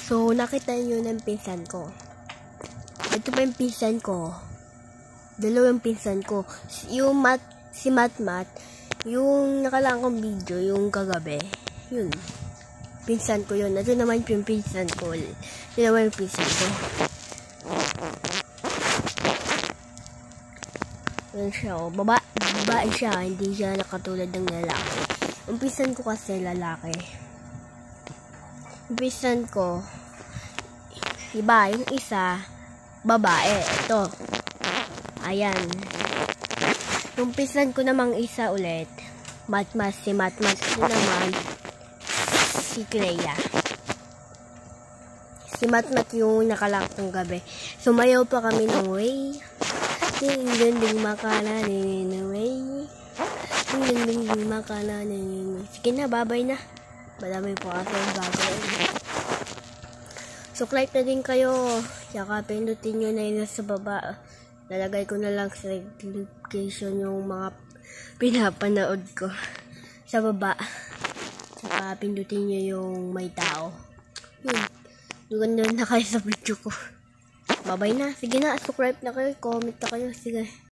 So, nakita niyo ng pinsan ko. Ito pa yung pinsan ko. Dalawang pinsan ko. Si Matmat, yung nakalaan kong video, yung kagabi. Yun. Pinsan ko yun. Ito naman yung pinsan ko. Ito naman yung pinsan ko. Yun siya. Babae siya. Hindi siya nakatulad ng lalaki. Yung pinsan ko kasi lalaki. Yung pinsan ko, iba. Yung isa, babae. Ito. Ayan. Yung pinsan ko namang isa ulit, si Matmat. Ito naman, si Clea. Si Matmat yung nakalak ng gabi. Sumayaw pa kami ng way. Ding makana way. Ding makana Sige na, babay na. Madami po kasi yung bagay. Subscribe na din kayo. Saka pindutin nyo na yun sa baba. Lalagay ko na lang sa notification yung mga pinapanood ko sa baba. Saka pindutin nyo yung may tao. Ganda na kayo sa video ko. Babay na. Sige na, subscribe na kayo. Comment na kayo. Sige.